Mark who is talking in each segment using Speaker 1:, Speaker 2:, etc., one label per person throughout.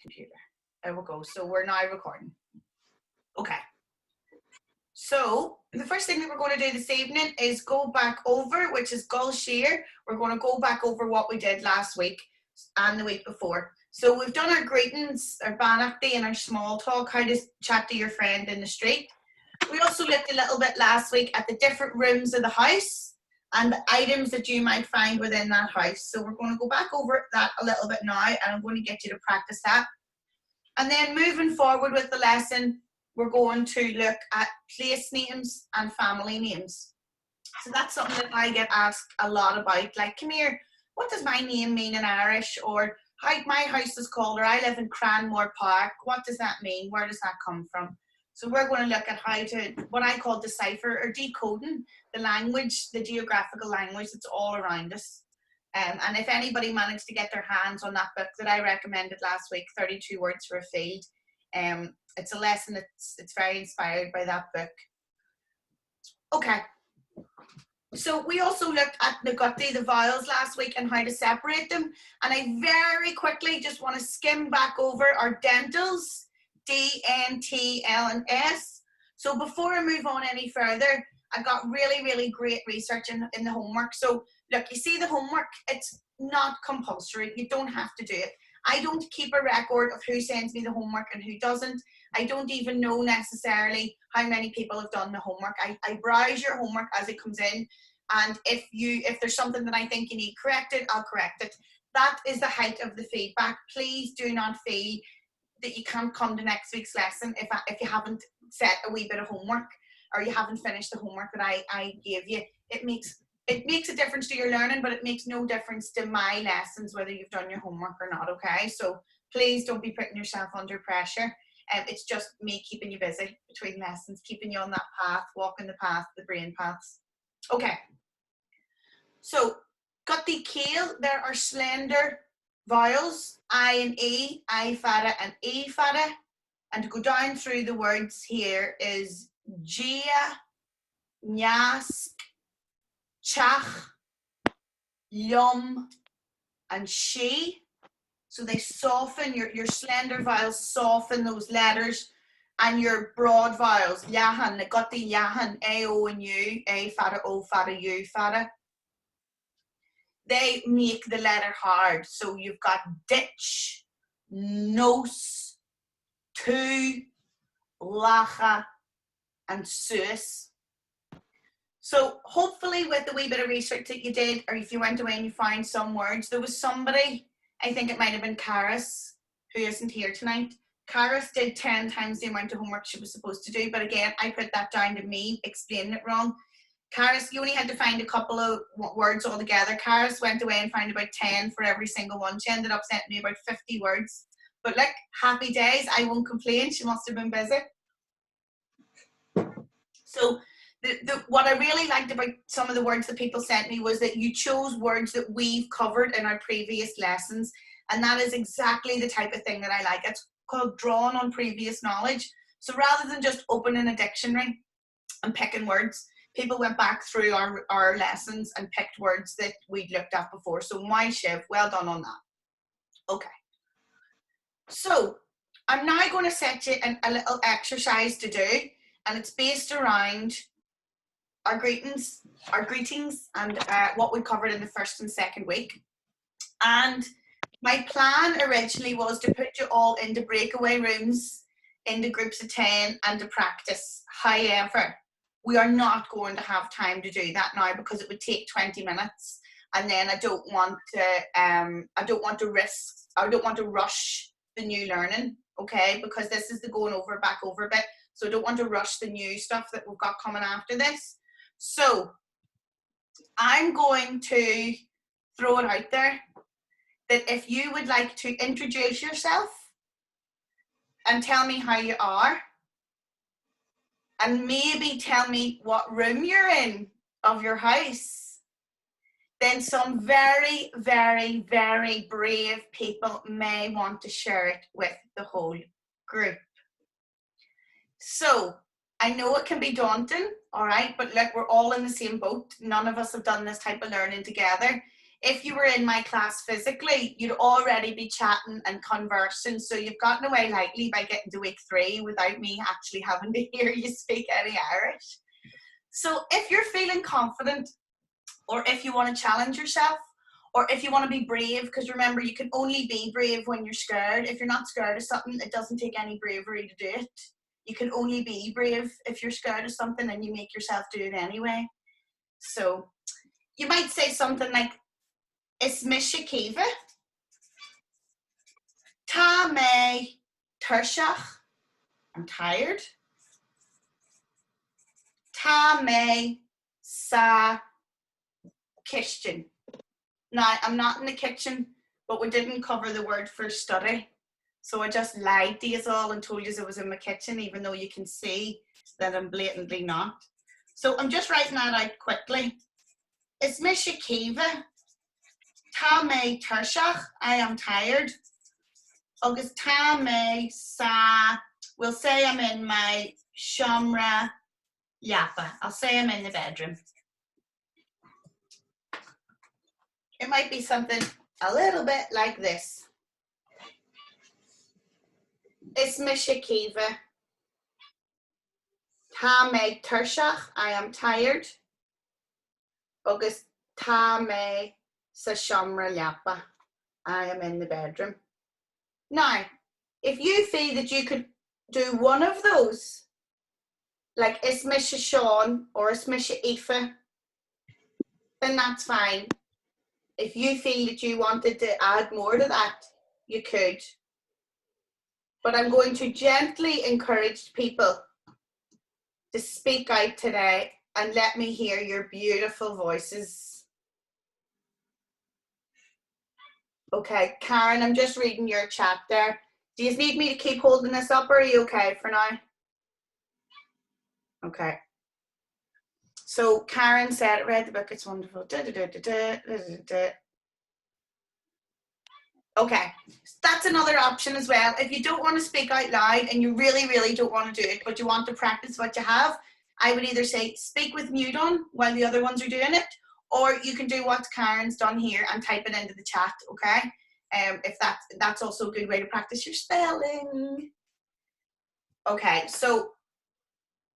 Speaker 1: computer. There we go. So we're now recording. Okay. So the first thing that we're going to do this evening is go back over, which is Gaeilge. We're going to go back over what we did last week and the week before. So we've done our greetings, our banachtaí, and our small talk, how to chat to your friend in the street. We also looked a little bit last week at the different rooms of the house and the items that you might find within that house. So we're going to go back over that a little bit now, and I'm going to get you to practice that. And then moving forward with the lesson, we're going to look at place names and family names. So that's something that I get asked a lot about. Like, come here, what does my name mean in Irish? Or how my house is called, or I live in Cranmore Park. What does that mean? Where does that come from? So we're going to look at how to, what I call decipher or decoding the language, the geographical language that's all around us. And if anybody managed to get their hands on that book that I recommended last week, 32 Words for a Field, it's a lesson that's very inspired by that book. Okay. So we also looked at the vowels last week and how to separate them. And I very quickly just want to skim back over our dentals, D, N, T, L, and S. So before I move on any further, I got really, really great research in the homework. So look, you see the homework, it's not compulsory. You don't have to do it. I don't keep a record of who sends me the homework and who doesn't. I don't even know necessarily how many people have done the homework. I browse your homework as it comes in. And if there's something that I think you need corrected, I'll correct it. That is the height of the feedback. Please do not feel that you can't come to next week's lesson if you haven't set a wee bit of homework or you haven't finished the homework that I gave you. It makes a difference to your learning, but it makes no difference to my lessons whether you've done your homework or not, okay? So please don't be putting yourself under pressure. It's just me keeping you busy between lessons, keeping you on that path, walking the path, the brain paths. Okay. So, Gaeilge Caoimhe, there are slender vowels, I and E, I fada and E fada. And to go down through the words here is Gia, Nyask, Chach, Yum, and She. So they soften, your slender vowels soften those letters, and your broad vowels, Yahan, they got the Yahan, A, O, and U, A fada, O fada, U fada. They make the letter hard. So you've got ditch, nos, tu, lacha, and sus. So hopefully with the wee bit of research that you did, or if you went away and you found some words, there was somebody, I think it might have been Caris, who isn't here tonight. Caris did 10 times the amount of homework she was supposed to do, but again, I put that down to me explaining it wrong. Caris, you only had to find a couple of words altogether. Caris went away and found about 10 for every single one. She ended up sending me about 50 words. But look, happy days, I won't complain. She must have been busy. So what I really liked about some of the words that people sent me was that you chose words that we've covered in our previous lessons. And that is exactly the type of thing that I like. It's called drawn on previous knowledge. So rather than just opening a dictionary and picking words, people went back through our lessons and picked words that we'd looked at before. So my Shiv, well done on that. Okay. So I'm now going to set you a little exercise to do, and it's based around our greetings and what we covered in the first and second week. And my plan originally was to put you all into breakaway rooms, into groups of 10, and to practice. However, we are not going to have time to do that now because it would take 20 minutes, and then I don't want to rush the new learning, okay? Because this is the going over, back over bit, so I don't want to rush the new stuff that we've got coming after this. So I'm going to throw it out there that if you would like to introduce yourself and tell me how you are, and maybe tell me what room you're in of your house, then some very, very, very brave people may want to share it with the whole group. So I know it can be daunting, all right, but look, we're all in the same boat. None of us have done this type of learning together. if you were in my class physically, you'd already be chatting and conversing. So you've gotten away lightly by getting to week 3 without me actually having to hear you speak any Irish. So if you're feeling confident, or if you want to challenge yourself, or if you want to be brave, because remember, you can only be brave when you're scared. If you're not scared of something, it doesn't take any bravery to do it. You can only be brave if you're scared of something and you make yourself do it anyway. So you might say something like, Is Misha Kiva? Ta me tershach. I'm tired. Ta me sa kitchen. Now, I'm not in the kitchen, but we didn't cover the word for study. So I just lied to you all and told you I was in my kitchen, even though you can see that I'm blatantly not. So I'm just writing that out quickly. Is Misha Kiva? Ta me tershach. I am tired. August ta me sa. We'll say I'm in my shamra yappa. I'll say I'm in the bedroom. It might be something a little bit like this. Is Misha Kiva? Ta me tershach. I am tired. August ta me sa shamra yappa. I am in the bedroom. Now, if you feel that you could do one of those, like is Misha Sean or is Misha Aoife, then that's fine. If you feel that you wanted to add more to that, you could. But I'm going to gently encourage people to speak out today and let me hear your beautiful voices. Okay, Karen, I'm just reading your chat there. Do you need me to keep holding this up, or are you okay for now? Okay. So Karen said, read the book, it's wonderful. Okay, that's another option as well. If you don't want to speak out loud and you really, really don't want to do it, but you want to practice what you have, I would either say speak with mute on while the other ones are doing it, or you can do what Karen's done here and type it into the chat, okay? If that's also a good way to practice your spelling. Okay, so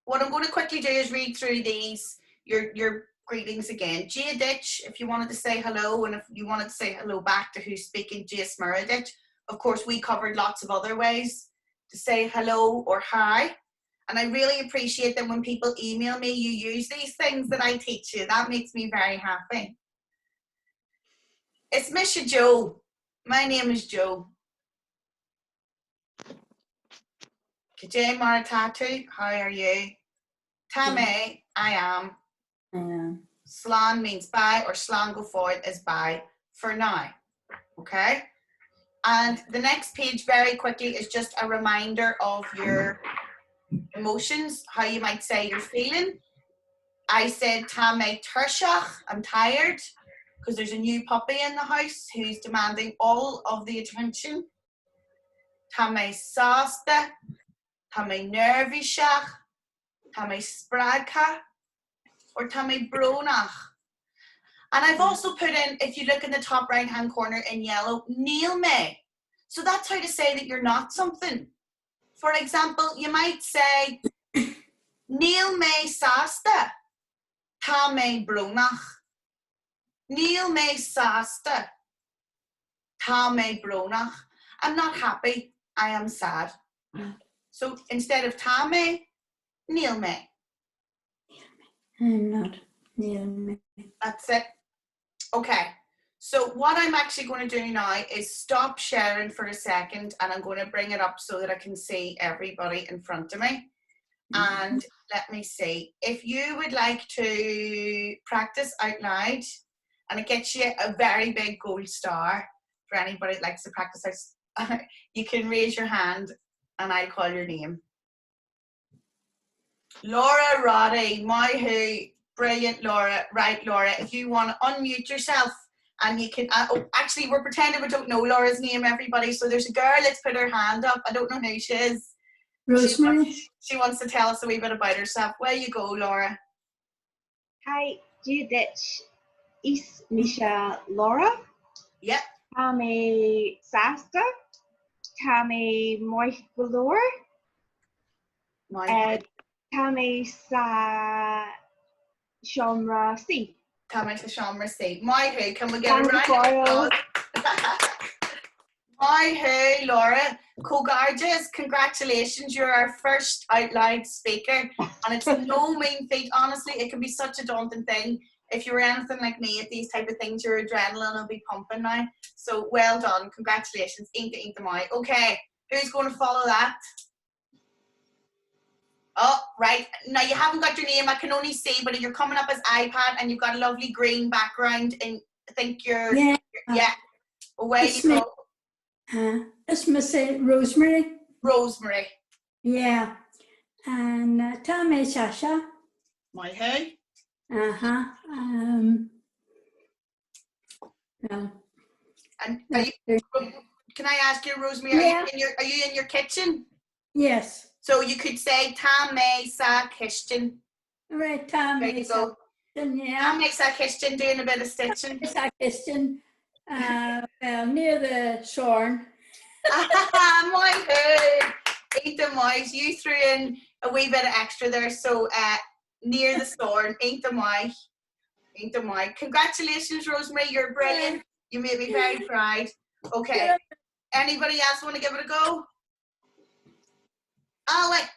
Speaker 1: what I'm going to quickly do is read through these, your greetings again. Gia Ditch, if you wanted to say hello, and if you wanted to say hello back to who's speaking, Gia Smuraditch. Of course, we covered lots of other ways to say hello or hi. And I really appreciate that when people email me, you use these things that I teach you. That makes me very happy. It's Misha Joe. My name is Joe. Kajay Maratatu, how are you? Tame, I am. Slan means bye, or slan go forward is bye for now. Okay? And the next page very quickly is just a reminder of your emotions, how you might say you're feeling. I said Tame Tershach, I'm tired, because there's a new puppy in the house who's demanding all of the attention. Tame Sasta, Tame Nervishach, Tame Spradka, or Tame Bronach. And I've also put in, if you look in the top right hand corner in yellow, Neil me. So that's how to say that you're not something. For example, you might say, Neil me sasta, ta me bronach. Neil me sasta, ta me bronach. I'm not happy, I am sad. So instead of ta me, Neil me.
Speaker 2: I'm not near me.
Speaker 1: That's it. Okay, so what I'm actually going to do now is stop sharing for a second, and I'm going to bring it up so that I can see everybody in front of me. And let me see, if you would like to practice out loud, and it gets you a very big gold star for anybody that likes to practice out, you can raise your hand and I'll call your name. Laura Roddy, my brilliant Laura. Right, Laura, if you want to unmute yourself and you can, actually we're pretending we don't know Laura's name, everybody. So there's a girl that's put her hand up. I don't know who she is.
Speaker 2: Rosemary.
Speaker 1: She wants to tell us a wee bit about herself. Where you go, Laura?
Speaker 3: Hi, Gia Ditch. Is Misha Laura.
Speaker 1: Yep.
Speaker 3: Tame Sasta. Tame Moich Galore.
Speaker 1: Maith.
Speaker 3: Tame Sa Shomra C.
Speaker 1: Tame sa Shamra C. Maith, can we get a
Speaker 3: Thank you,
Speaker 1: round of applause? Maith, Laura. Gaeilge, congratulations. You're our first out loud speaker. And it's no mean feat. Honestly, it can be such a daunting thing. If you were anything like me at these type of things, your adrenaline will be pumping now. So well done. Congratulations. Inka mai. Okay, who's going to follow that? Oh, right. Now you haven't got your name. I can only see, but you're coming up as iPad and you've got a lovely green background. And I think you're, yeah. Away
Speaker 2: It's
Speaker 1: you
Speaker 2: me.
Speaker 1: go.
Speaker 2: It's Miss Rosemary.
Speaker 1: Rosemary.
Speaker 2: Yeah. And Tommy Sasha.
Speaker 1: Maith.
Speaker 2: Uh-huh. Well,
Speaker 1: And are you, can I ask you, Rosemary,
Speaker 2: Yeah.
Speaker 1: are you in your kitchen?
Speaker 2: yes.
Speaker 1: So you could say Tá mé sa kitchen.
Speaker 2: All right,
Speaker 1: There
Speaker 2: Tommy
Speaker 1: you go.
Speaker 2: Sasha.
Speaker 1: Tá
Speaker 2: Yeah.
Speaker 1: mé sa kitchen doing a bit of stitching.
Speaker 2: It's a kitchen. Well, near the shore.
Speaker 1: My head. Ain't the mice. You threw in a wee bit of extra there. So near the store. Ain't the mice. Ain't the mice. Congratulations, Rosemary. You're brilliant. You made me very proud. Okay. Anybody else want to give it a go? Alec.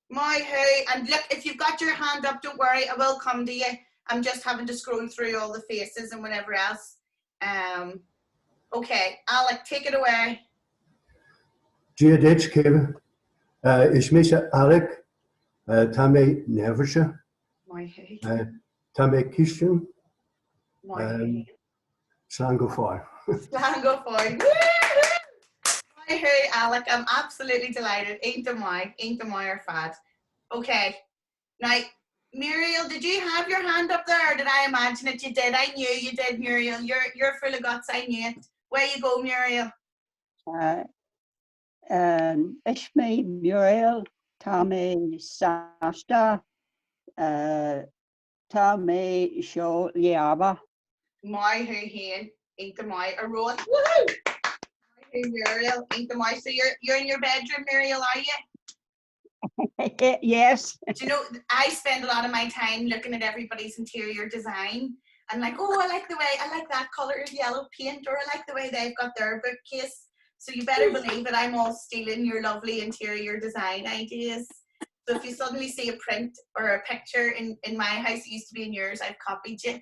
Speaker 1: My hey. And look, if you've got your hand up, don't worry. I will come to you. I'm just having to scroll through all the faces and whatever else. Okay. Alec, take it away.
Speaker 4: Decoding is Misha Alec. Tame Neversha.
Speaker 1: My hey.
Speaker 4: Tame Christian.
Speaker 1: My hey.
Speaker 4: Slango Fire.
Speaker 1: Slango Fire. Hi, hey, Alec. I'm absolutely delighted. Ain't the my or fad. Okay. Now, Muriel, did you have your hand up there, or did I imagine it? You did. I knew you did, Muriel. You're full of guts. I knew it. Where you go, Muriel?
Speaker 5: It's me, Muriel. Tommy Sasta. Tommy Show Liaba.
Speaker 1: My who hen. Ain't the my or Rowan. Woohoo! Hey, Muriel. Ain't the my. So you're in your bedroom, Muriel, are you?
Speaker 5: Yes.
Speaker 1: Do you know, I spend a lot of my time looking at everybody's interior design and like, oh, I like that colour of yellow paint, or I like the way they've got their bookcase. So you better believe it, I'm all stealing your lovely interior design ideas. So if you suddenly see a print or a picture in my house, it used to be in yours, I've copied you.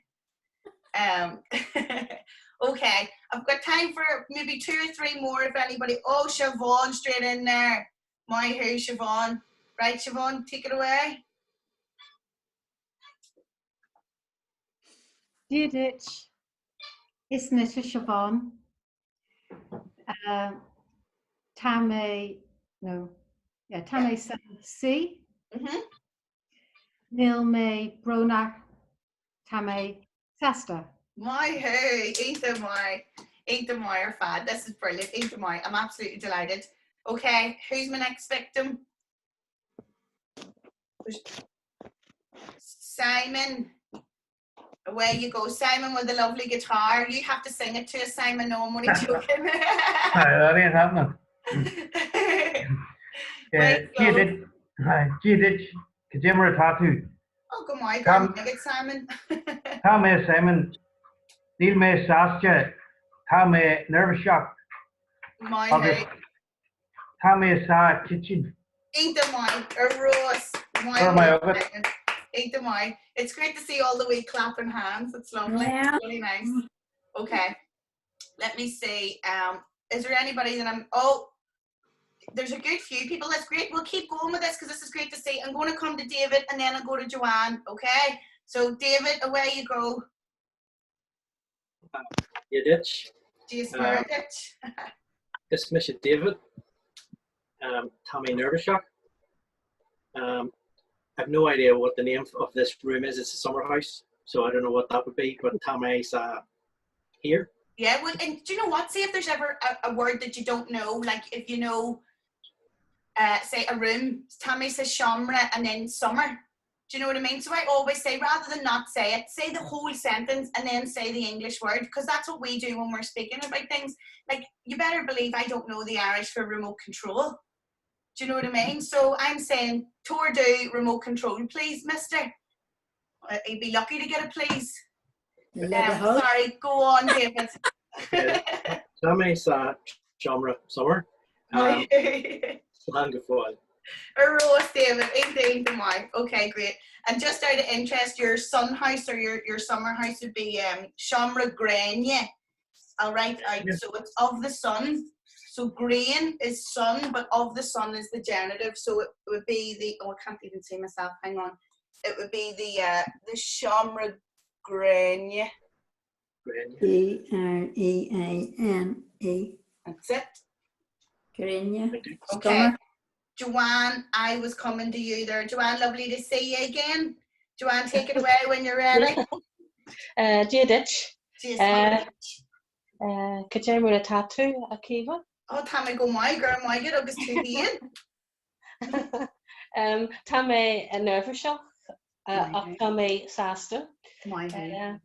Speaker 1: Okay, I've got time for maybe 2 or 3 more if anybody. Oh, Siobhan straight in there. My who, Siobhan. Right, Siobhan, take it away.
Speaker 6: Dúdit is Mr. Siobhan. Tame C. Nil me Bronach Tame Sasta.
Speaker 1: My who, ain't the my or fad. This is brilliant. Ain't the my. I'm absolutely delighted. Okay, who's my next victim? Simon. Away you go, Simon, with the lovely guitar. You have to sing it to us, Simon. No, I'm only joking.
Speaker 7: That ain't happening. Decoding. Kajimmer tattoo.
Speaker 1: Oh, come on, come get Simon.
Speaker 7: Tame Simon. Neil me Sascha. Tame nervous shock.
Speaker 1: My head.
Speaker 7: Tame sa kitchen.
Speaker 1: Ain't the mine, or Rose. Ain't the mine. It's great to see all the way clapping hands. It's lovely.
Speaker 2: Yeah.
Speaker 1: It's really nice. Okay. Let me see. Is there anybody that oh, there's a good few people. That's great. We'll keep going with this because this is great to see. I'm going to come to David and then I'll go to Joanne. Okay. So David, away you go.
Speaker 8: Ditch.
Speaker 1: Ditch.
Speaker 8: This Mr. David. Tommy Nervous Shock. I have no idea what the name of this room is. It's a summer house, so I don't know what that would be. But Tommy's here.
Speaker 1: Yeah, well, and do you know what? See if there's ever a word that you don't know, like if you know, say a room. Tommy says shamra and then summer. Do you know what I mean? So I always say, rather than not say it, say the whole sentence and then say the English word, because that's what we do when we're speaking about things. Like, you better believe I don't know the Irish for remote control. Do you know what I mean? So I'm saying, tour do remote control, please, mister. You'd be lucky to get a please. Sorry, go on, David.
Speaker 8: Tamé sa Shamra summer. Slán go fáil.
Speaker 1: Ross, David, 18 to March. Okay, great. And just out of interest, your sun house or your summer house would be Shamra Gaeilge. I'll write out.
Speaker 8: Yes.
Speaker 1: So it's of the sun. So grain is sun, but of the sun is the genitive. So it would be the, oh, I can't even say myself. Hang on. It would be the Shamra Gaeilge.
Speaker 2: Greine.
Speaker 1: That's it.
Speaker 2: Greine.
Speaker 1: Okay. Joanne, I was coming to you there. Joanne, lovely to see you again. Joanne, take it away when you're ready.
Speaker 9: Díadit.
Speaker 1: Cheers.
Speaker 9: Caéimhe tattoo agaibh.
Speaker 1: Oh, Tammy go my girl, my good, August 2 here.
Speaker 9: Tá mé nervheiseach ach tá mé sásta.
Speaker 1: My hey.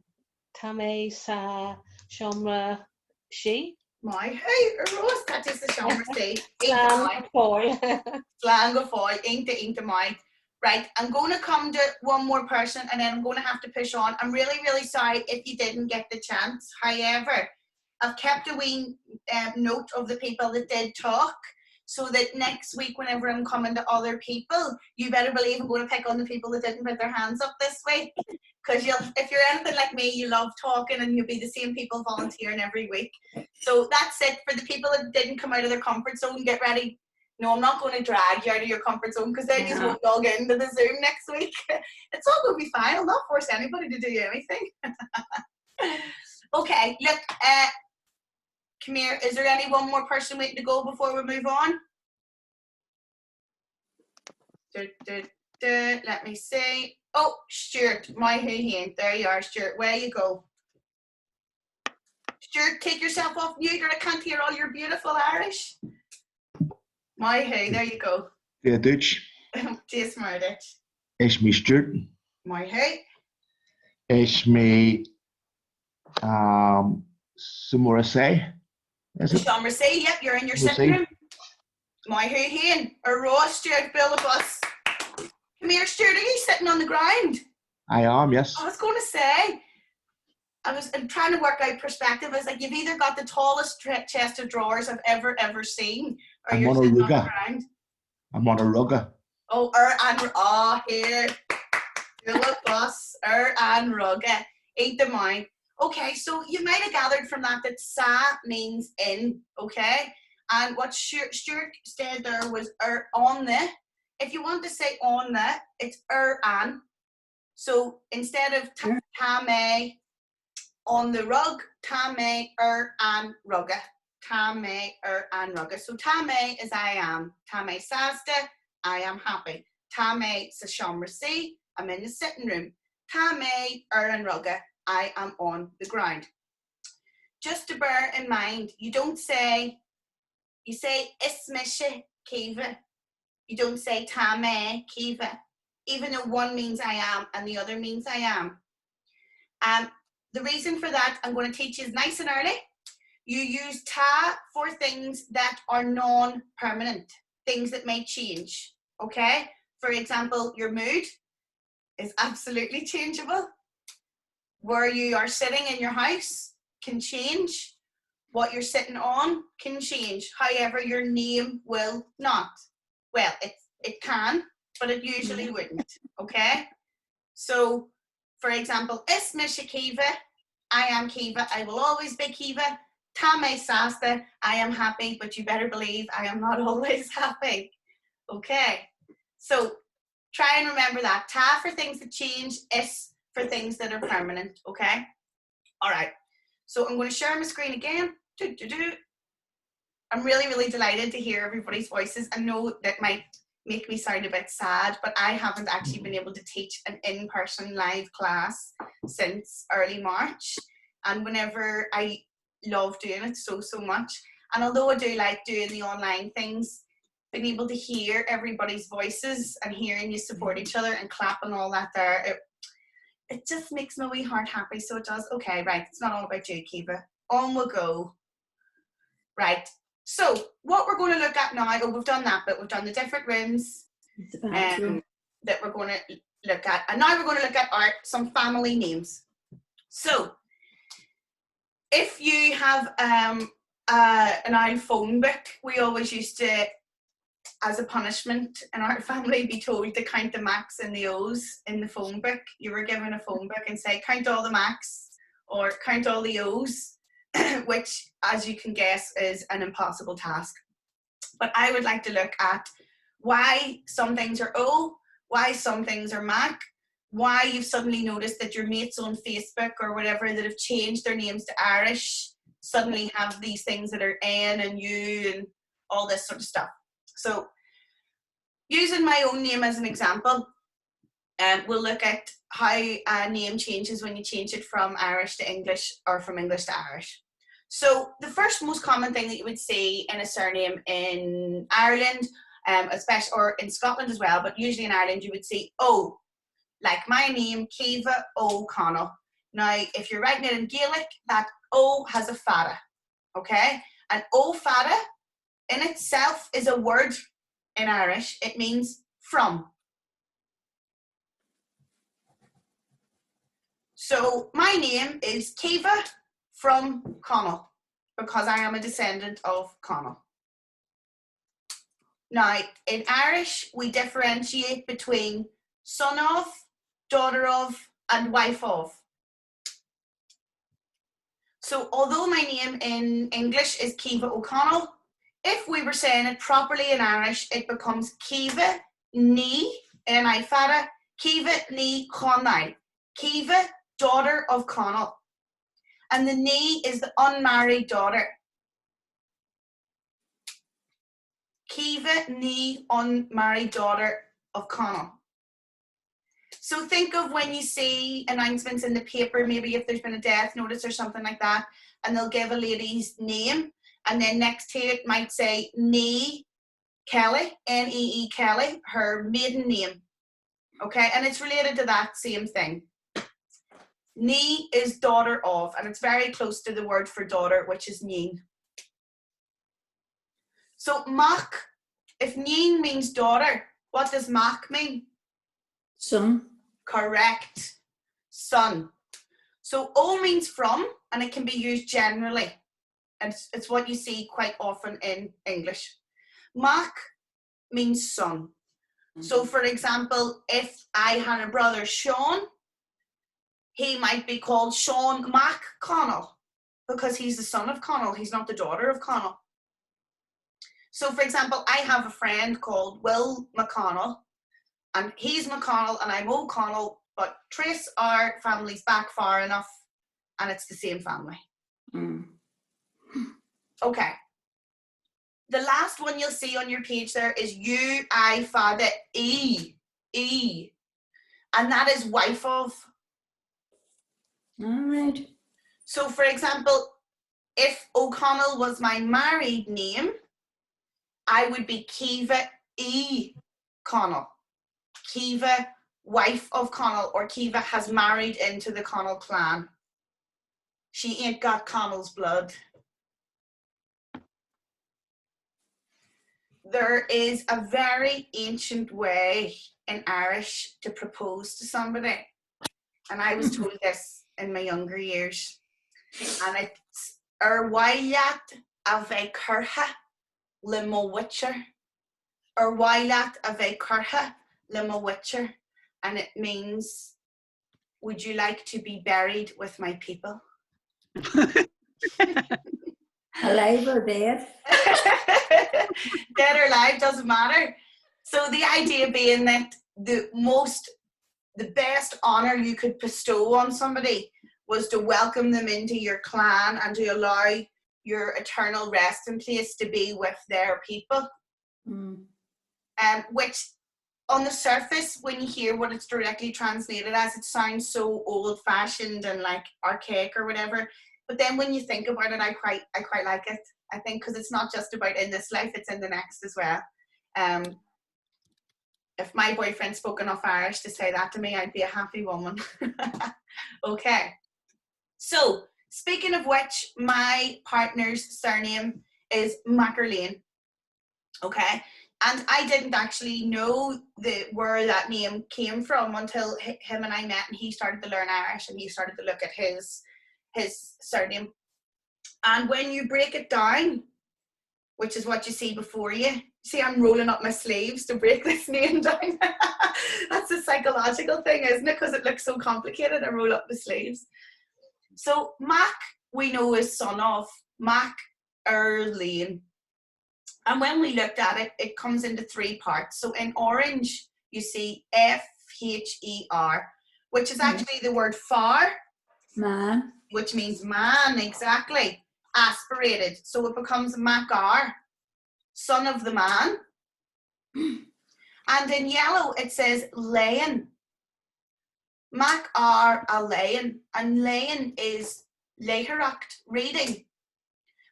Speaker 9: Tá mé sa seomra sí.
Speaker 1: My hey, Rose, that is the Shamra say.
Speaker 9: Slán fóil.
Speaker 1: Slang of foil, into my. Right, I'm going to come to one more person and then I'm going to have to push on. I'm really, really sorry if you didn't get the chance. However, I've kept a wee note of the people that did talk so that next week whenever I'm coming to other people, you better believe I'm going to pick on the people that didn't put their hands up this week. Because if you're anything like me, you love talking and you'll be the same people volunteering every week. So that's it. For the people that didn't come out of their comfort zone, get ready. No, I'm not going to drag you out of your comfort zone because then you won't log into the Zoom next week. It's all going to be fine. I'll not force anybody to do anything. Okay, look, come here. Is there any one more person waiting to go before we move on? Let me see. Oh, Stuart, my hand. There you are, Stuart. Where you go? Stuart, take yourself off mute or I can't hear all your beautiful Irish. My who, there you go.
Speaker 10: Yeah, Dutch.
Speaker 1: Jace Murdich.
Speaker 10: It's me, Stuart.
Speaker 1: My who?
Speaker 10: It's me, Samora Say. Is it?
Speaker 1: Shamra say, yep, you're in your sitting room. My who hen, a raw Stuart Billabus. Come here, Stuart, are you sitting on the ground?
Speaker 10: I am, yes.
Speaker 1: I was going to say, I'm trying to work out perspective. I was like, you've either got the tallest chest of drawers I've ever seen, or
Speaker 10: I'm
Speaker 1: you're
Speaker 10: on a
Speaker 1: sitting on the
Speaker 10: rugger.
Speaker 1: ground.
Speaker 10: I'm on a rugger.
Speaker 1: Oh, here. Billabus, and rugger. Ain't the mine. Okay, so you might have gathered from that sa means in, okay? And what Stuart said there was on the. If you want to say on the, it's an. So instead of tame on the rug, tame an rugga. Tame an rugga. So tame is I am. Tame sasta, I am happy. Tame sa shamra si, I'm in the sitting room. Tame an rugga, I am on the ground. Just to bear in mind, you say ismishe kiva. You don't say tame kiva, even though one means I am and the other means I am. The reason for that, I'm going to teach you nice and early. You use ta for things that are non-permanent, things that may change, okay? For example, your mood is absolutely changeable. Where you are sitting in your house can change. What you're sitting on can change. However, your name will not. Well, it can, but it usually wouldn't, okay? So, for example, Ismisha Kiva, I am Kiva, I will always be Kiva. Tame Sasta, I am happy, but you better believe I am not always happy. Okay, so try and remember that. Ta for things that change, is for things that are permanent, okay? All right, so I'm going to share my screen again. I'm really, really delighted to hear everybody's voices. I know that might make me sound a bit sad, but I haven't actually been able to teach an in-person live class since early March. And whenever I love doing it so much, and although I do like doing the online things, being able to hear everybody's voices and hearing you support each other and clap and all that there, it just makes my wee heart happy, so it does. Okay, right, it's not all about you, Kiva. On we go. Right, so what we're going to look at now, we've done that, but we've done the different rooms that we're going to look at, and now we're going to look at some family names. So, if you have an old phone book, we always used to, as a punishment in our family, be told to count the Macs and the O's in the phone book. You were given a phone book and say, count all the Macs or count all the O's, which, as you can guess, is an impossible task. But I would like to look at why some things are O, why some things are Mac, why you've suddenly noticed that your mates on Facebook or whatever that have changed their names to Irish suddenly have these things that are N and U and all this sort of stuff. So, using my own name as an example, we'll look at how a name changes when you change it from Irish to English or from English to Irish. So, the first most common thing that you would see in a surname in Ireland, especially, or in Scotland as well, but usually in Ireland you would see O. Like my name, Kiva O'Connell. Now, if you're writing it in Gaelic, that O has a fada, okay? And O fada in itself is a word in Irish. It means from. So my name is Kiva from Connell because I am a descendant of Connell. Now, in Irish, we differentiate between son of, daughter of, and wife of. So although my name in English is Kiva O'Connell, if we were saying it properly in Irish, it becomes Kiva ní, N-I fada, Kiva ní Conai, Kiva, daughter of Connell. And the ní is the unmarried daughter. Kiva ní unmarried daughter of Connell. So think of when you see announcements in the paper, maybe if there's been a death notice or something like that, and they'll give a lady's name, and then next to it might say Nee Kelly, N-E-E Kelly, her maiden name. Okay, and it's related to that same thing. Nee is daughter of, and it's very close to the word for daughter, which is Neen. So Mac, if Neen means daughter, what does Mac mean?
Speaker 2: Son.
Speaker 1: Correct. Son. So O means from, and it can be used generally. It's what you see quite often in English. Mac means son. Mm-hmm. So for example, if I had a brother Sean, he might be called Sean Mac Connell because he's the son of Connell. He's not the daughter of Connell. So for example, I have a friend called Will McConnell, and he's McConnell and I'm O'Connell, but trace our families back far enough and it's the same family. Mm. Okay. The last one you'll see on your page there is U-I fada E. E. And that is wife of.
Speaker 2: All right.
Speaker 1: So for example, if O'Connell was my married name, I would be Kiva E. Connell. Kiva, wife of Connell, or Kiva has married into the Connell clan. She ain't got Connell's blood. There is a very ancient way in Irish to propose to somebody. And I was told this in my younger years. And it's Wailat ave curha le mo witcher. Wailat ave curha le mo witcher. And it means, would you like to be buried with my people?
Speaker 2: Alive or dead?
Speaker 1: Dead or alive, doesn't matter. So the idea being that the best honor you could bestow on somebody was to welcome them into your clan and to allow your eternal resting place to be with their people. Mm. Which on the surface, when you hear what it's directly translated as, it sounds so old-fashioned and like archaic or whatever. But then when you think about it, I quite like it. I think because it's not just about in this life, it's in the next as well. If my boyfriend spoke enough Irish to say that to me, I'd be a happy woman. Okay. So, speaking of which, my partner's surname is McErlane. Okay. And I didn't actually know where that name came from until him and I met, and he started to learn Irish and he started to look at his surname. And when you break it down, which is what you see before you, see I'm rolling up my sleeves to break this name down. That's a psychological thing, isn't it? Because it looks so complicated, I roll up the sleeves. So Mac, we know, is son of McErlane. And when we looked at it, it comes into 3 parts. So in orange, you see F-H-E-R, which is actually the word far.
Speaker 2: Man.
Speaker 1: Which means man, exactly. Aspirated. So it becomes Macar, son of the man. And in yellow, it says Layan. Macar a Layan. And Layan is Leiheracht, reading.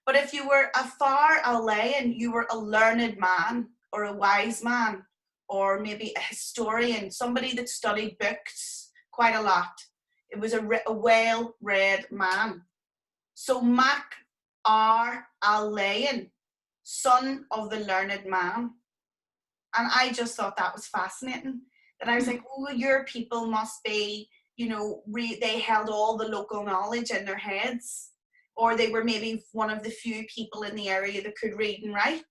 Speaker 1: But if you were a far a Layan, you were a learned man or a wise man or maybe a historian, somebody that studied books quite a lot. It was a well-read man. So Mac are a Layan, son of the learned man. And I just thought that was fascinating. That I was like, oh, your people must be, you know, they held all the local knowledge in their heads. Or they were maybe one of the few people in the area that could read and write,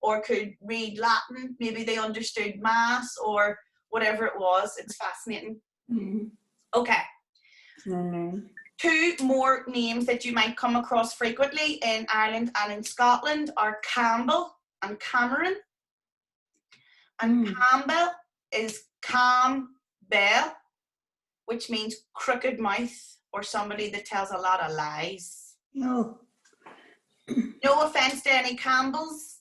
Speaker 1: or could read Latin. Maybe they understood Mass or whatever it was. It's fascinating.
Speaker 2: Mm.
Speaker 1: Okay.
Speaker 2: Mm.
Speaker 1: 2 more names that you might come across frequently in Ireland and in Scotland are Campbell and Cameron. And Campbell is Campbell, which means crooked mouth, or somebody that tells a lot of lies.
Speaker 2: No.
Speaker 1: No offense to any Campbells.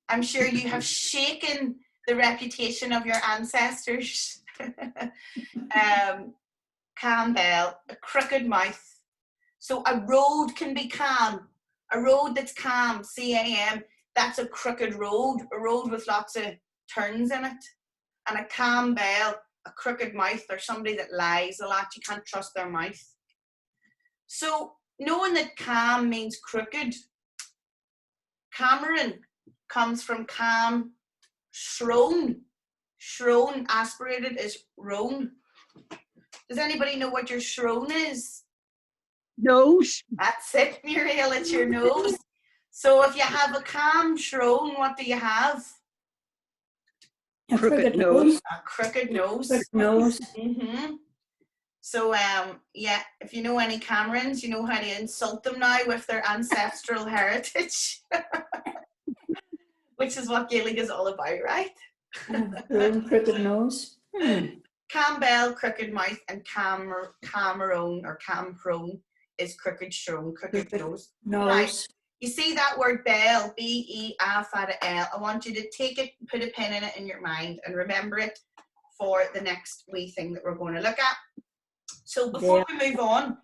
Speaker 1: I'm sure you have shaken the reputation of your ancestors. Campbell, a crooked mouth. So a road can be calm. A road that's calm, C-A-M, that's a crooked road. A road with lots of turns in it. And a Campbell, a crooked mouth, or somebody that lies a lot. You can't trust their mouth. So knowing that Cam means crooked, Cameron comes from Cam Shrone. Shrone, aspirated, is Rone. Does anybody know what your Shrone is?
Speaker 5: Nose.
Speaker 1: That's it, Muriel, it's your nose. So if you have a Cam Shrone, what do you have?
Speaker 2: A crooked nose.
Speaker 1: A crooked nose.
Speaker 2: Crooked nose.
Speaker 1: Mm-hmm. So, yeah, if you know any Camerons, you know how to insult them now with their ancestral heritage. Which is what Gaelic is all about, right?
Speaker 2: Crooked nose.
Speaker 1: Campbell, crooked mouth, and Cameron or Camprone is crooked shrone, crooked nose. Right. You see that word bell, B-E-L-L. I want you to take it, put a pin in it in your mind, and remember it for the next wee thing that we're going to look at. So before we move on,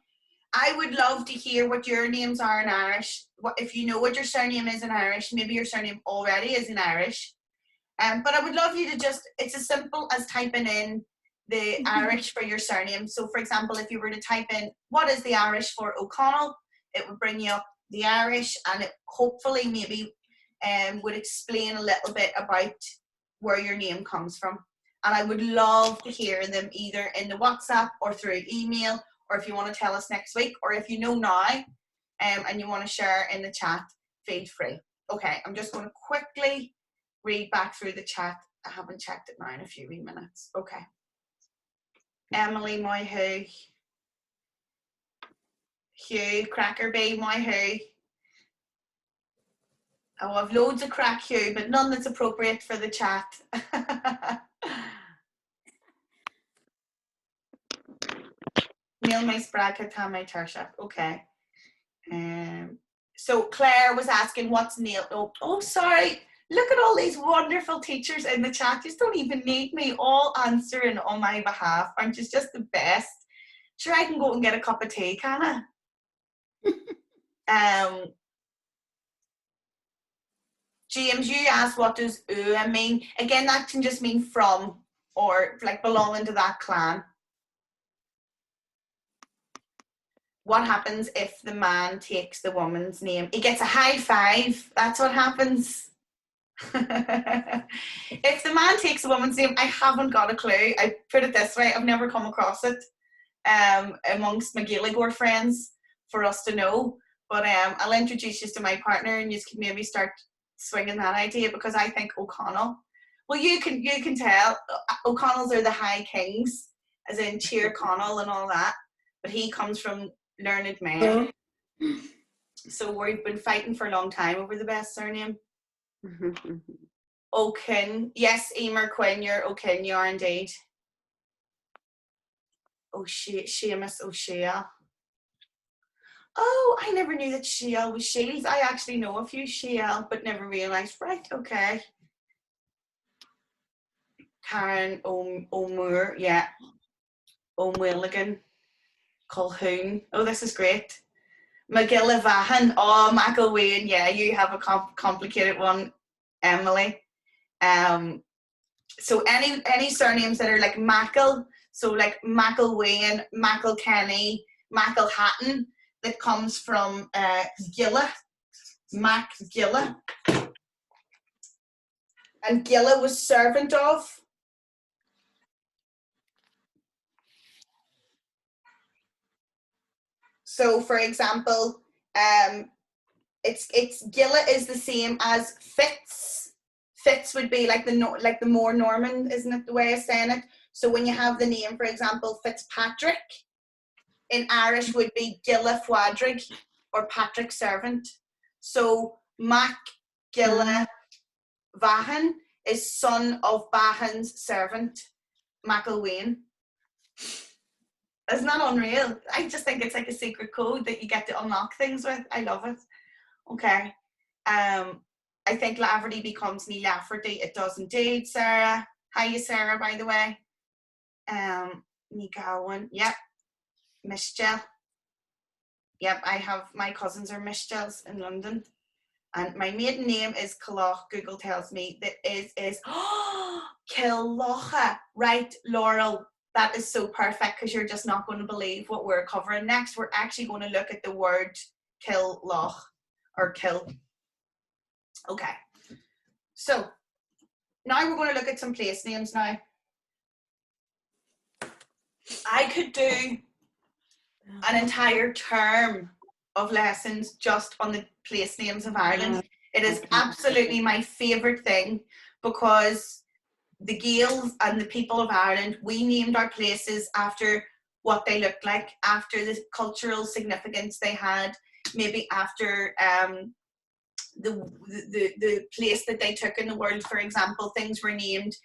Speaker 1: I would love to hear what your names are in Irish. If you know what your surname is in Irish, maybe your surname already is in Irish. But I would love you to just, it's as simple as typing in the Irish for your surname. So for example, if you were to type in, what is the Irish for O'Connell? It would bring you up the Irish, and it hopefully maybe would explain a little bit about where your name comes from. And I would love to hear them either in the WhatsApp or through email, or if you want to tell us next week, or if you know now and you want to share in the chat, feel free. Okay, I'm just going to quickly read back through the chat. I haven't checked it now in a few wee minutes. Okay. Emily, my who. Hugh, Crackerby, my who. Oh, I've loads of crack, Hugh, but none that's appropriate for the chat. Neil my Spraga Tamay Tershap. Okay. So Claire was asking what's Neil. Oh, sorry. Look at all these wonderful teachers in the chat. You don't even need me all answering on my behalf. Aren't you just the best? Sure, I can go and get a cup of tea, can I? James, you asked what does ua mean. Again, that can just mean from or like belonging to that clan. What happens if the man takes the woman's name? He gets a high five. That's what happens. If the man takes the woman's name, I haven't got a clue. I put it this way, I've never come across it amongst my Gaeilge friends for us to know. But I'll introduce you to my partner and you can maybe start swinging that idea, because I think O'Connell. Well, you can tell O'Connells are the high kings, as in Cheer Connell and all that. But he comes from learned men. So we've been fighting for a long time over the best surname. O'Kin. Yes, Emer Quinn, you're O'Kin, you are indeed. Seamus O'Shea. Oh, I never knew that Shiel was Shields. I actually know a few Shiel, but never realised. Right, okay. Karen O'Moore, yeah. O'Mulligan. Colhoun. Oh, this is great. McGillivrahan. Oh, McElwain. Yeah, you have a complicated one, Emily. So any surnames that are like Mackle, so like McElwain, McElkenny, McElhatton, that comes from Gilla, Mac Gilla. And Gilla was servant of. So for example, it's Gilla is the same as Fitz. Fitz would be like the more Norman, isn't it the way of saying it? So when you have the name, for example, Fitzpatrick, in Irish would be Gilla Fuadrig or Patrick servant. So Mac Gilla Vahan is son of Bahan's servant, McElwain. Isn't that unreal? I just think it's like a secret code that you get to unlock things with. I love it. Okay. I think Laverty becomes Neil Lafferty. It does indeed, Sarah. Hiya, Sarah, by the way. Nigalwin. Yep. Mischel. Yep, I have, my cousins are Mischels in London. And my maiden name is Killoch. Google tells me that is Killocha. Right, Laurel. That is so perfect, because you're just not going to believe what we're covering next. We're actually going to look at the word Killoch or kill. Okay. So now we're going to look at some place names now. I could do an entire term of lessons just on the place names of Ireland. It is absolutely my favourite thing, because the Gaels and the people of Ireland, we named our places after what they looked like, after the cultural significance they had, maybe after the place that they took in the world. For example, things were named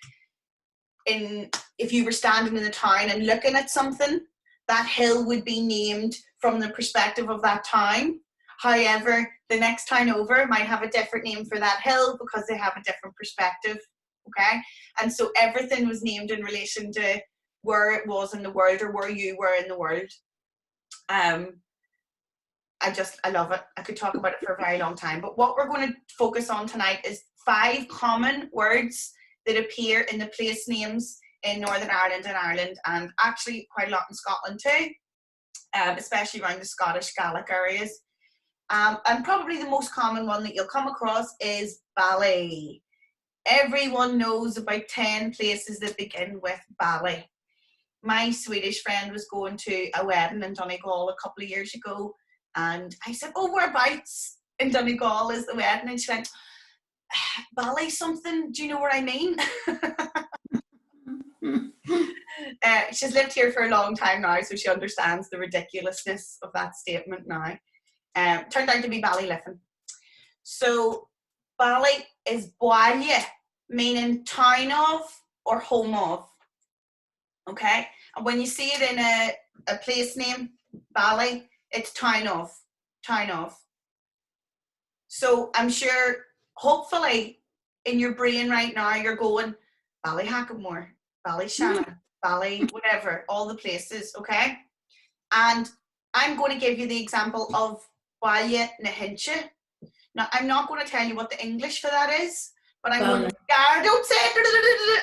Speaker 1: in, if you were standing in the town and looking at something, that hill would be named from the perspective of that town. However, the next town over might have a different name for that hill because they have a different perspective. Okay, and so everything was named in relation to where it was in the world or where you were in the world. I love it. I could talk about it for a very long time, but what we're going to focus on tonight is 5 common words that appear in the place names in Northern Ireland and actually quite a lot in Scotland too, especially around the Scottish Gaelic areas. And probably the most common one that you'll come across is Bally. Everyone knows about 10 places that begin with Bally. My Swedish friend was going to a wedding in Donegal a couple of years ago, and I said, oh, whereabouts in Donegal is the wedding? And she went, Bally something, do you know what I mean? She's lived here for a long time now, so she understands the ridiculousness of that statement now. Turned out to be Ballyliffin. So Bally is Bwalya, meaning town of or home of. Okay, and when you see it in a place name, Bally, it's town of. So I'm sure, hopefully, in your brain right now, you're going Ballyhackamore, Ballyshannon, Bally, whatever, all the places, okay? And I'm going to give you the example of Bwalya na Hinche. Now, I'm not going to tell you what the English for that is, but I'm going
Speaker 2: Bally.
Speaker 1: to... Don't say it!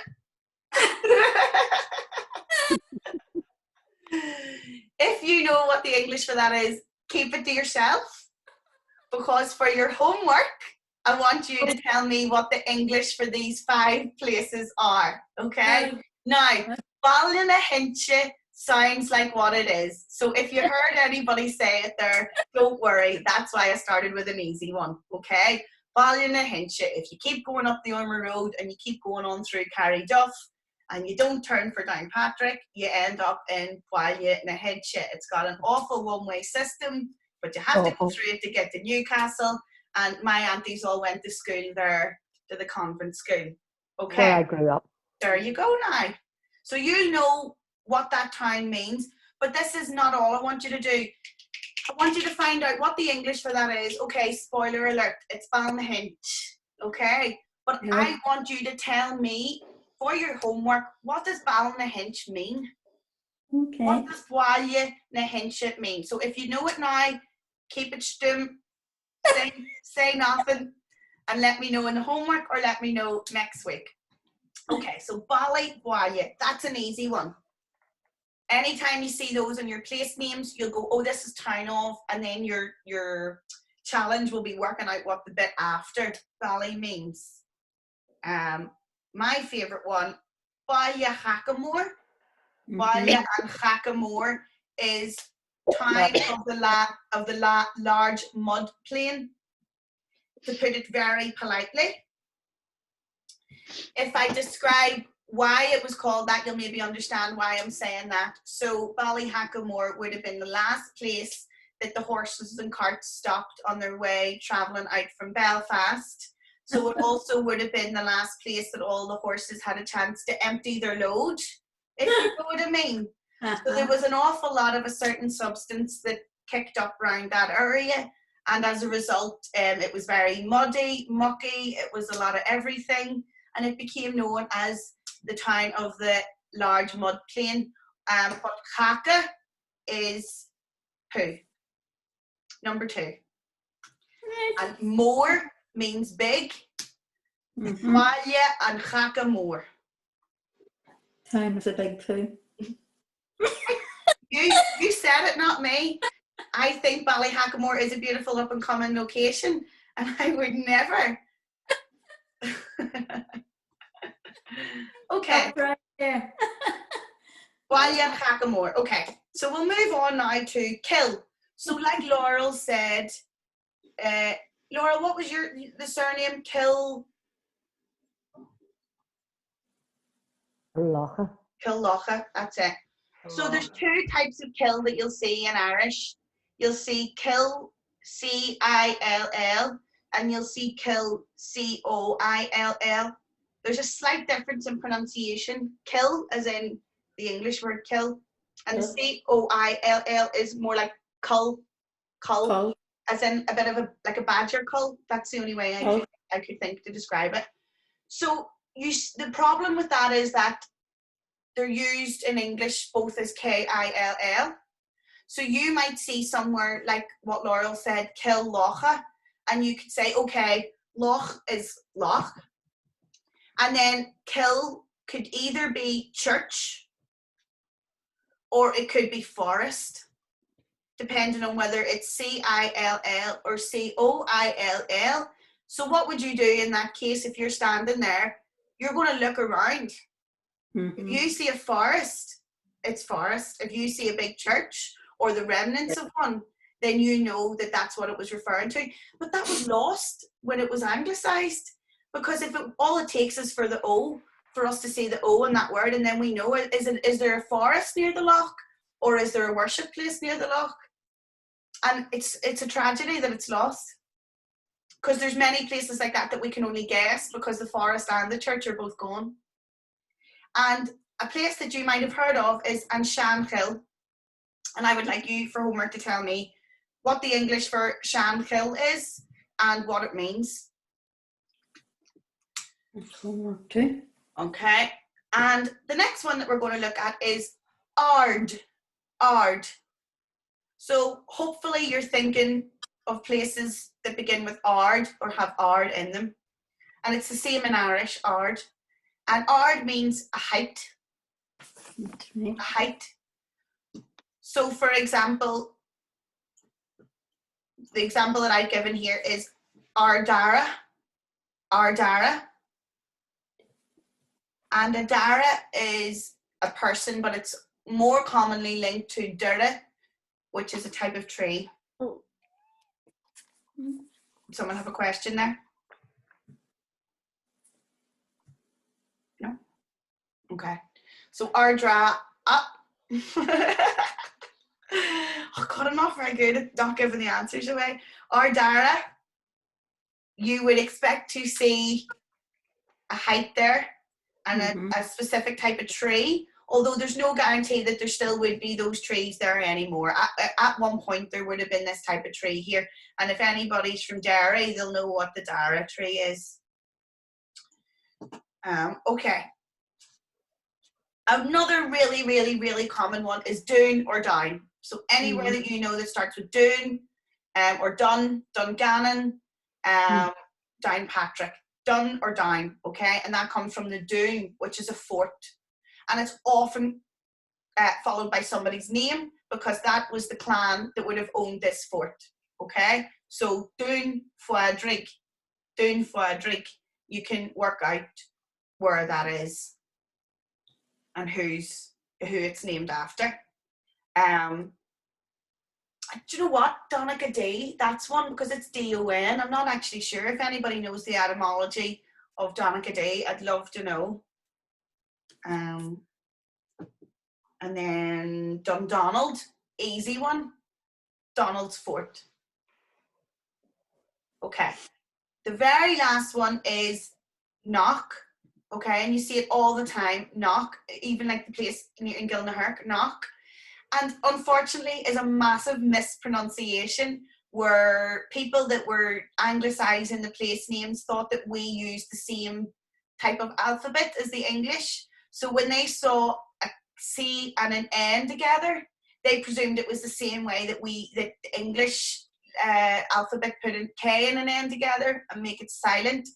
Speaker 1: If you know what the English for that is, keep it to yourself, because for your homework, I want you to tell me what the English for these 5 places are, okay? Now, Ballynahinch sounds like what it is. So if you heard anybody say it there, don't worry. That's why I started with an easy one, okay? Ballynahinch. If you keep going up the Ormer Road and you keep going on through Carryduff and you don't turn for Downpatrick, you end up in Ballynahinch. It's got an awful one-way system, but you have to go through it to get to Newcastle. And my aunties all went to school there, to the convent school. Okay.
Speaker 11: Where I grew up.
Speaker 1: There you go now. So you know what that town means, but this is not all I want you to do. I want you to find out what the English for that is. Okay, spoiler alert, it's Ballynahinch. Okay, but I want you to tell me for your homework, what does Ballynahinch mean?
Speaker 2: Okay.
Speaker 1: What does Ballynahinch mean? So if you know it now, keep it stum, say nothing, and let me know in the homework or let me know next week. Okay, so Bally, that's an easy one. Anytime you see those in your place names, you'll go, oh, this is town of, and then your challenge will be working out what the bit after Bally means. My favourite one, Ballyhackamore. Bally and Hackamore is town of the large mud plain, to put it very politely. If I describe why it was called that, you'll maybe understand why I'm saying that. So Ballyhackamore would have been the last place that the horses and carts stopped on their way travelling out from Belfast. So it also would have been the last place that all the horses had a chance to empty their load, if you know what I mean. So there was an awful lot of a certain substance that kicked up around that area, and as a result it was very muddy, mucky, it was a lot of everything, and it became known as the town of the large mud plain. But Haka is who? Number 2. And more means big. Balya and Hackamore.
Speaker 2: Town was a big poo.
Speaker 1: You said it, not me. I think Ballyhackamore is a beautiful up and coming location, and I would never. Okay.
Speaker 2: Right there.
Speaker 1: Ballyhackamore. Okay. So we'll move on now to Kill. So like Laurel said, Laurel, what was the surname? Kill Locha, that's it. So there's 2 types of kill that you'll see in Irish. You'll see kill, C-I-L-L, and you'll see kill, C-O-I-L-L. There's a slight difference in pronunciation. Kill, as in the English word kill, and C-O-I-L-L is more like cull, as in a bit of a badger cull. That's the only way I could think to describe it. So the problem with that is that they're used in English both as K-I-L-L. So you might see somewhere like what Laurel said, Kill Locha, and you could say, okay, Loch is Loch. And then Kill could either be church or it could be forest, depending on whether it's C-I-L-L or C-O-I-L-L. So what would you do in that case if you're standing there? You're going to look around. If you see a forest, it's forest. If you see a big church or the remnants of one, then you know that that's what it was referring to. But that was lost when it was anglicised, because if all it takes is for the O, for us to see the O in that word, and then we know it. Is there a forest near the loch, or is there a worship place near the loch? And it's a tragedy that it's lost, because there's many places like that we can only guess, because the forest and the church are both gone. And a place that you might have heard of is Anshanhill. And I would like you for homework to tell me what the English for Shanhill is and what it means.
Speaker 2: That's homework too.
Speaker 1: Okay. And the next one that we're going to look at is Ard. Ard. So hopefully you're thinking of places that begin with ard or have ard in them. And it's the same in Irish, ard. And ard means a height. A height. So for example, the example that I've given here is Ardara. Ardara. And a dara is a person, but it's more commonly linked to dara, which is a type of tree.
Speaker 2: Oh.
Speaker 1: Someone have a question there? No? Okay. So Ardra up. Oh God, I'm not very good at not giving the answers away. Ardara, you would expect to see a height there and a specific type of tree, although there's no guarantee that there still would be those trees there anymore. At one point there would have been this type of tree here, and if anybody's from Derry, they'll know what the Dara tree is. Okay. Another really common one is Doon or Down. So anywhere that you know that starts with Doon or Dun, Dungannon, Downpatrick. Dun or Down, okay? And that comes from the Doon, which is a fort. And it's often followed by somebody's name because that was the clan that would have owned this fort, okay? So Doon Fuadrig, you can work out where that is and who it's named after. Do you know what? Donaghadee, that's one because it's D-O-N. I'm not actually sure if anybody knows the etymology of Donaghadee. I'd love to know. And then Dundonald, easy one. Donald's Fort. Okay. The very last one is Knock. Okay, and you see it all the time. Knock, even like the place in Gilnahirk, Knock. And unfortunately is a massive mispronunciation where people that were anglicising the place names thought that we used the same type of alphabet as the English. So when they saw a C and an N together, they presumed it was the same way that the English alphabet put a K and an N together and make it silent.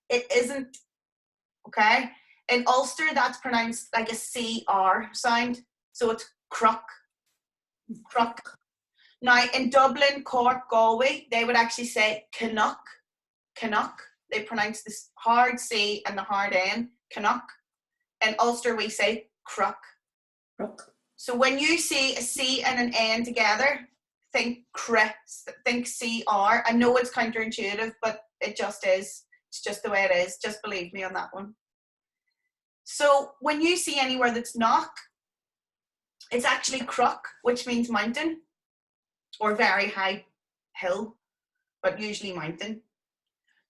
Speaker 1: It isn't, okay? In Ulster, that's pronounced like a CR sound. So it's Cruck. Cruck. Now in Dublin, Cork, Galway, they would actually say Canuck. Canuck. They pronounce this hard C and the hard N. Canuck. In Ulster, we say Cruck.
Speaker 2: Crook.
Speaker 1: So when you see a C and an N together, think think CR. I know it's counterintuitive, but it just is. It's just the way it is. Just believe me on that one. So when you see anywhere that's Knock, it's actually Cruck, which means mountain or very high hill, but usually mountain.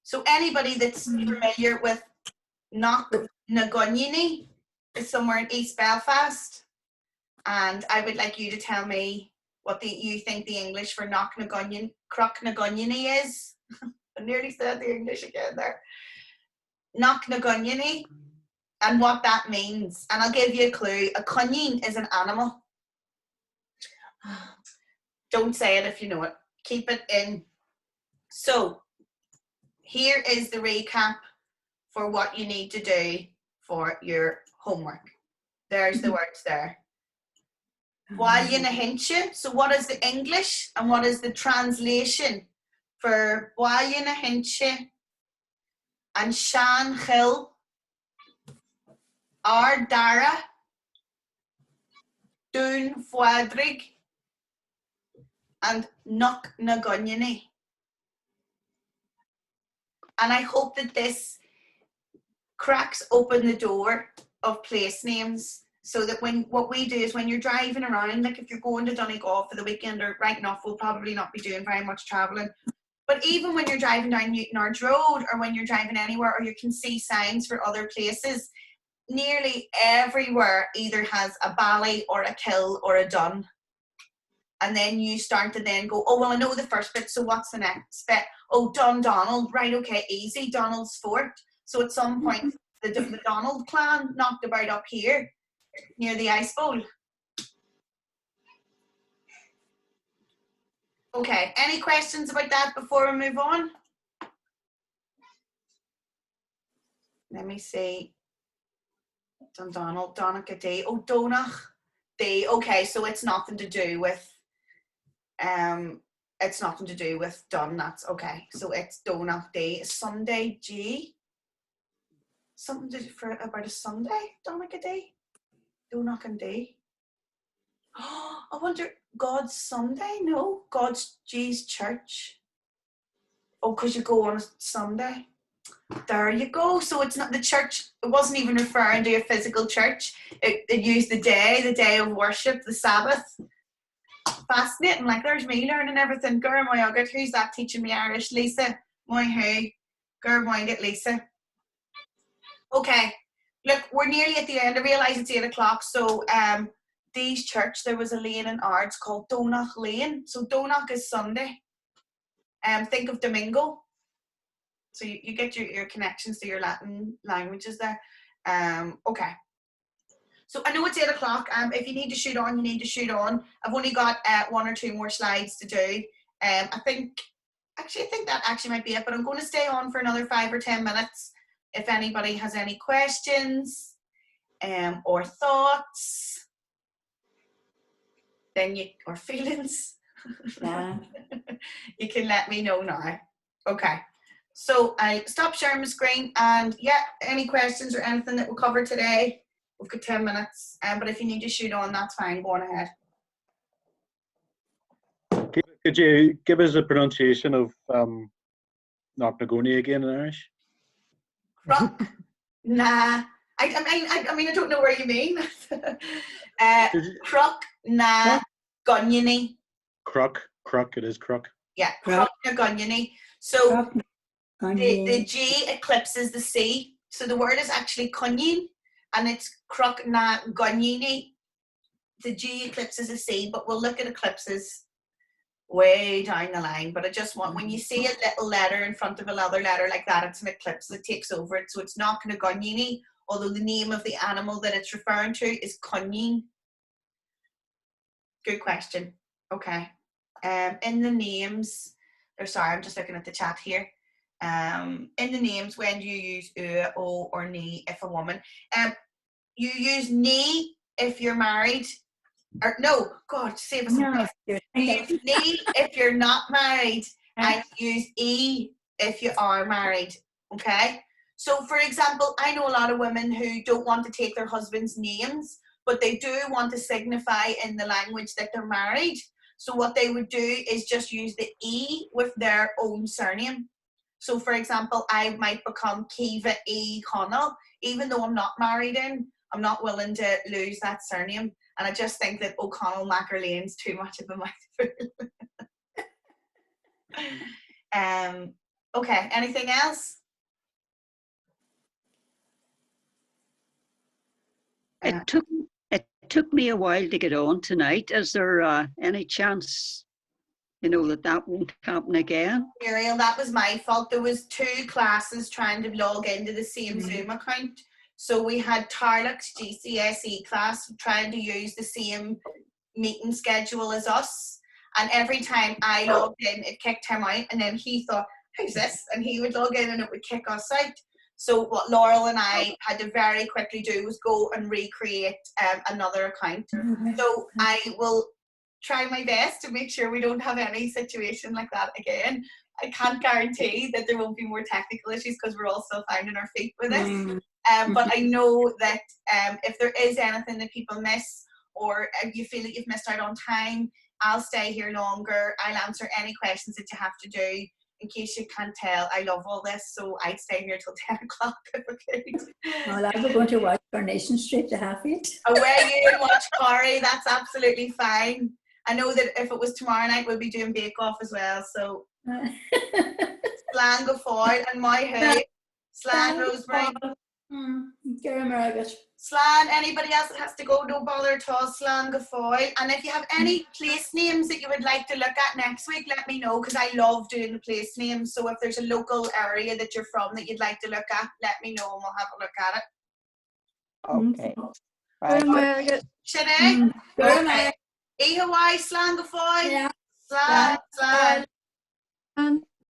Speaker 1: So anybody that's familiar with Knock na Gunniony is somewhere in East Belfast, and I would like you to tell me what you think the English for Knock na Gunniony, Cruck na Gunniony is. I nearly said the English again there. Knock na Gunniony. And what that means. And I'll give you a clue. A cunning is an animal. Don't say it if you know it. Keep it in. So, here is the recap for what you need to do for your homework. There's the words there. Bhaile na hinse. So what is the English and what is the translation for Bhaile na hinse and Shan Hill? Ardara, Doon Fuadrig, and Knock na Gunniony. And I hope that this cracks open the door of place names so that what we do is when you're driving around, like if you're going to Donegal for the weekend, or right enough, we'll probably not be doing very much travelling. But even when you're driving down Newtonards Road or when you're driving anywhere or you can see signs for other places, nearly everywhere either has a bally or a kill or a dun. And then you start to then go, oh, well, I know the first bit, so what's the next bit? Oh, Donald, right, okay, easy, Donald's Fort. So at some point, the Donald clan knocked about up here, near the Ice Bowl. Okay, any questions about that before we move on? Let me see. Dundonald, Donica Day. Oh, Donach Day. Okay, so it's nothing to do with it's nothing to do with Dun. That's okay. So it's Donach Day. Sunday G. Something to for about a Sunday, Donica Day. Donach and Day. Oh, I wonder, God's Sunday? No, God's G's church. Oh, because you go on a Sunday. There you go. So it's not the church. It wasn't even referring to a physical church. It used the day of worship, the Sabbath. Fascinating. Like, there's me learning everything. Girl, my agaibh. Who's that teaching me Irish? Lisa. My who? Girl, mind it, Lisa. Okay. Look, we're nearly at the end. I realise it's 8 o'clock. So, Dee's church, there was a lane in Ards called Donach Lane. So Donach is Sunday. Think of Domingo. So you get your connections to your Latin languages there. Okay. So I know it's 8 o'clock. If you need to shoot on, you need to shoot on. I've only got 1 or 2 more slides to do. I think that actually might be it, but I'm going to stay on for another 5 or 10 minutes. If anybody has any questions or thoughts, then or feelings,
Speaker 2: Yeah.
Speaker 1: you can let me know now. Okay. So I'll stop sharing my screen, and yeah, any questions or anything that we'll cover today, we've got 10 minutes. But if you need to shoot on, that's fine. Go on ahead.
Speaker 11: Could you give us a pronunciation of Knocknagonie again in Irish?
Speaker 1: Croc? Nah. I mean, I don't know where you mean. Croc, na, Gaeilge.
Speaker 11: Croc, it is croc.
Speaker 1: Yeah, Croc na Gaeilge. So the G eclipses the C. So the word is actually Cunyin, and it's Croc na Gaeilge. The G eclipses the C, but we'll look at eclipses way down the line. But I just want, when you see a little letter in front of another letter like that, it's an eclipse that takes over it. So it's not na Gaeilge, although the name of the animal that it's referring to is Cunyin. Good question. Okay. In the names, or sorry, I'm just looking at the chat here. In the names, when do you use o, or ni if a woman? You use ni if you're married. Or no, God, save us.
Speaker 2: No,
Speaker 1: you use ni if you're not married, and use e if you are married. Okay? So, for example, I know a lot of women who don't want to take their husband's names, but they do want to signify in the language that they're married. So what they would do is just use the E with their own surname. So for example, I might become Kiva E. Connell, even though I'm not married in, I'm not willing to lose that surname. And I just think that O'Connell Macker Lane's too much of a mouthful. Okay, anything else?
Speaker 5: It took me a while to get on tonight. Is there any chance, that won't happen again?
Speaker 1: Muriel, that was my fault. There was 2 classes trying to log into the same Zoom account. So we had Tarlack's GCSE class trying to use the same meeting schedule as us. And every time I logged in, it kicked him out. And then he thought, who's this? And he would log in and it would kick us out. So what Laurel and I had to very quickly do was go and recreate another account. So I will try my best to make sure we don't have any situation like that again. I can't guarantee that there won't be more technical issues because we're all still finding our feet with this. But I know that if there is anything that people miss, or if you feel that you've missed out on time, I'll stay here longer. I'll answer any questions that you have to do. In case you can't tell, I love all this, so I'd stay here till 10 o'clock if I could.
Speaker 2: Well, I was going to watch Coronation Street to half it.
Speaker 1: Away you and watch Corrie, that's absolutely fine. I know that if it was tomorrow night, we'll be doing Bake Off as well, so. Slán go fáil and my who? Slán Rosemary. Slán, anybody else that has to go, don't bother at all. Slán go fáil. And if you have any place names that you would like to look at next week, let me know, because I love doing the place names. So if there's a local area that you're from that you'd like to look at, let me know and we'll have a look at it.
Speaker 5: Okay. Right.
Speaker 1: Sinead? Okay. Ihawai, Slán go fáil. Slán.
Speaker 6: And